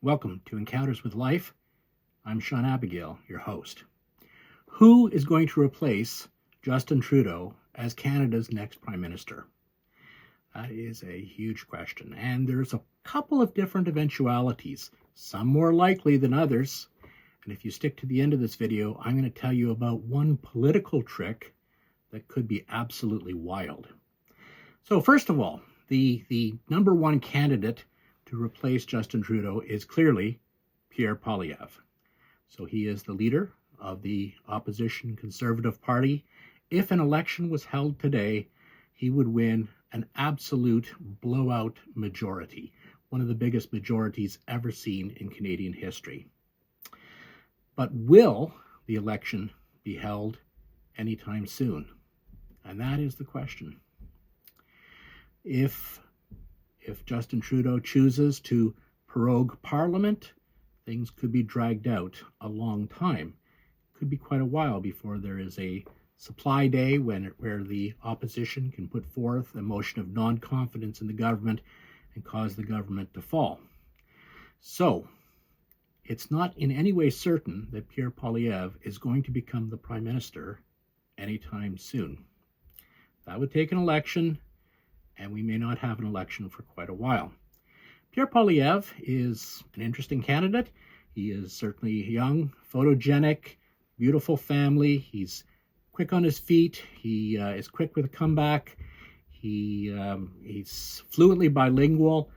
Welcome to Encounters with Life. I'm Sean Abigail, your host. Who is going to replace Justin Trudeau as Canada's next Prime Minister? That is a huge question, and there's a couple of different eventualities, some more likely than others. And if you stick to the end of this video, I'm going to tell you about one political trick that could be absolutely wild. So first of all, the number one candidate to replace Justin Trudeau is clearly Pierre Poilievre. So he is the leader of the opposition Conservative Party. If an election was held today, he would win an absolute blowout majority, one of the biggest majorities ever seen in Canadian history. But will the election be held anytime soon? And that is the question. If Justin Trudeau chooses to prorogue Parliament, things could be dragged out a long time. Could be quite a while before there is a supply day where the opposition can put forth a motion of non-confidence in the government and cause the government to fall. So, it's not in any way certain that Pierre Poilievre is going to become the Prime Minister anytime soon. That would take an election, and we may not have an election for quite a while. Pierre Poilievre is an interesting candidate. He is certainly young, photogenic, beautiful family. He's quick on his feet. He is quick with a comeback. He's fluently bilingual.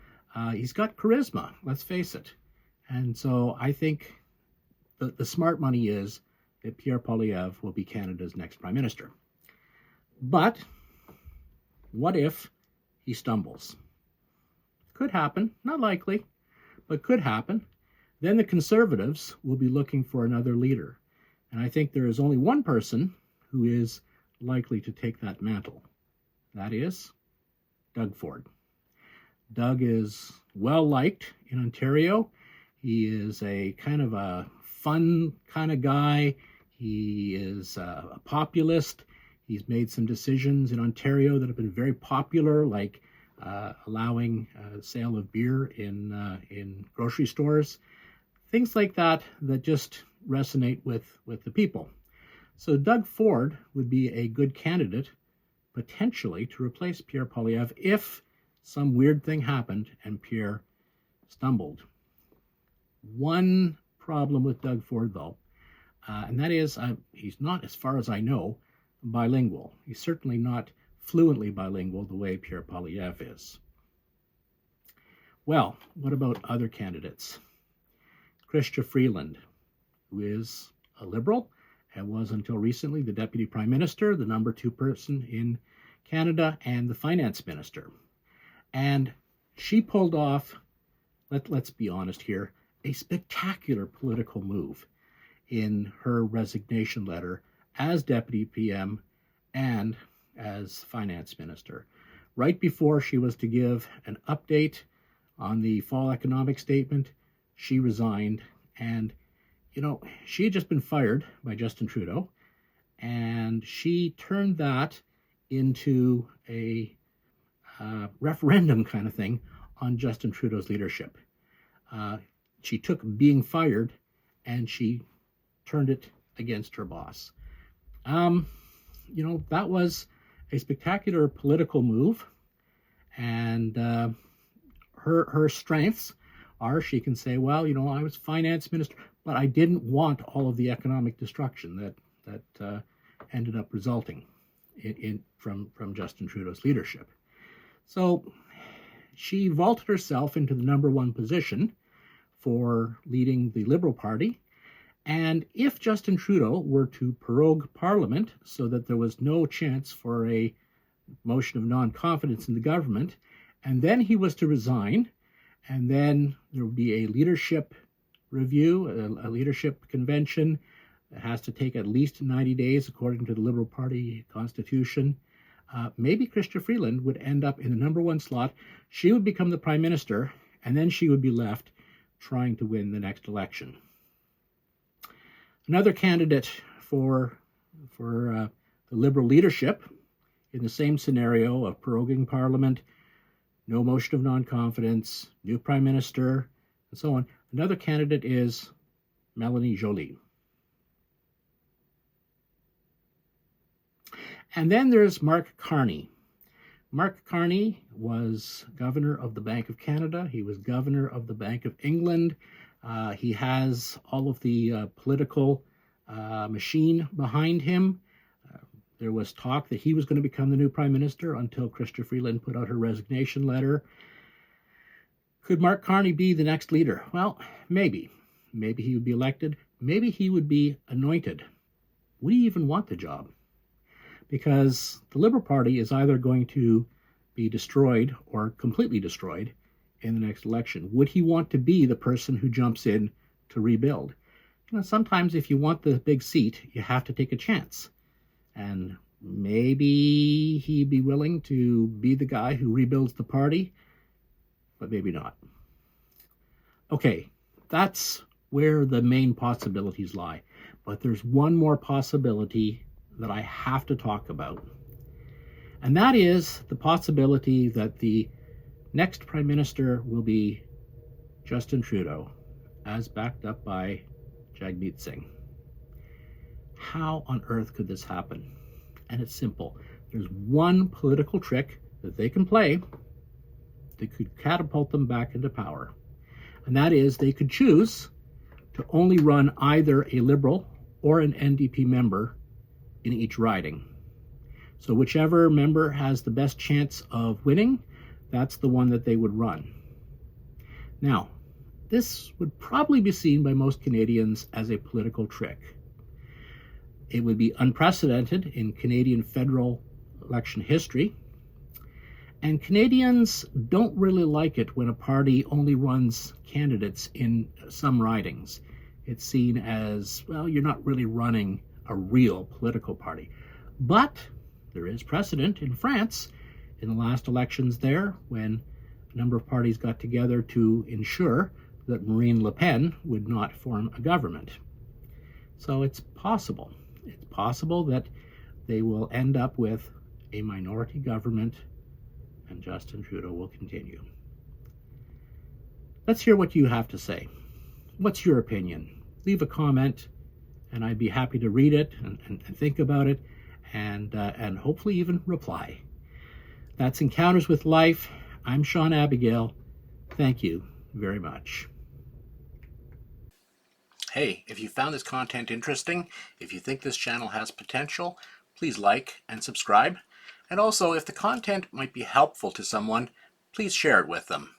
He's got charisma, let's face it. And so I think the smart money is that Pierre Poilievre will be Canada's next Prime Minister. But what if he stumbles? Could happen, not likely, but could happen. Then the Conservatives will be looking for another leader. And I think there is only one person who is likely to take that mantle. That is Doug Ford. Doug is well liked in Ontario. He is a kind of a fun kind of guy. He is a populist. He's made some decisions in Ontario that have been very popular, like allowing sale of beer in grocery stores. Things like that just resonate with the people. So Doug Ford would be a good candidate, potentially, to replace Pierre Poilievre if some weird thing happened and Pierre stumbled. One problem with Doug Ford, though, and that is he's not, as far as I know, bilingual. He's certainly not fluently bilingual the way Pierre Poilievre is. Well, what about other candidates? Chrystia Freeland, who is a Liberal and was until recently the Deputy Prime Minister, the number 2 person in Canada, and the Finance Minister. And she pulled off, let's be honest here, a spectacular political move in her resignation letter as Deputy PM and as Finance Minister. Right before she was to give an update on the fall economic statement, she resigned. And, she had just been fired by Justin Trudeau, and she turned that into a referendum kind of thing on Justin Trudeau's leadership. She took being fired and she turned it against her boss. That was a spectacular political move, and her strengths are she can say, well, I was finance minister, but I didn't want all of the economic destruction that ended up resulting from Justin Trudeau's leadership. So she vaulted herself into the number 1 position for leading the Liberal Party. And if Justin Trudeau were to prorogue Parliament so that there was no chance for a motion of non-confidence in the government, and then he was to resign, and then there would be a leadership review, a leadership convention that has to take at least 90 days according to the Liberal Party constitution, maybe Chrystia Freeland would end up in the number 1 slot. She would become the Prime Minister, and then she would be left trying to win the next election. Another candidate for the Liberal leadership in the same scenario of proroguing Parliament, no motion of non-confidence, new Prime Minister, and so on. Another candidate is Melanie Joly. And then there's Mark Carney. Mark Carney was governor of the Bank of Canada. He was governor of the Bank of England. He has all of the political machine behind him. There was talk that he was going to become the new prime minister until Chrystia Freeland put out her resignation letter. Could Mark Carney be the next leader? Well, maybe. Maybe he would be elected. Maybe he would be anointed. Would he even want the job? Because the Liberal Party is either going to be destroyed or completely destroyed in the next election. Would he want to be the person who jumps in to rebuild? You know, sometimes if you want the big seat, you have to take a chance. And maybe he'd be willing to be the guy who rebuilds the party, but maybe not. Okay, that's where the main possibilities lie. But there's one more possibility that I have to talk about. And that is the possibility that the next prime minister will be Justin Trudeau, as backed up by Jagmeet Singh. How on earth could this happen? And it's simple. There's one political trick that they can play that could catapult them back into power. And that is they could choose to only run either a Liberal or an NDP member in each riding. So whichever member has the best chance of winning, that's the one that they would run. Now, this would probably be seen by most Canadians as a political trick. It would be unprecedented in Canadian federal election history, and Canadians don't really like it when a party only runs candidates in some ridings. It's seen as, well, you're not really running a real political party. But there is precedent in France in the last elections there when a number of parties got together to ensure that Marine Le Pen would not form a government. So it's possible. It's possible that they will end up with a minority government and Justin Trudeau will continue. Let's hear what you have to say. What's your opinion? Leave a comment and I'd be happy to read it and think about it and hopefully even reply. That's Encounters with Life. I'm Sean Abigail. Thank you very much. Hey, if you found this content interesting, if you think this channel has potential, please like and subscribe. And also, if the content might be helpful to someone, please share it with them.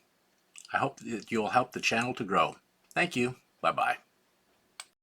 I hope that you'll help the channel to grow. Thank you. Bye-bye.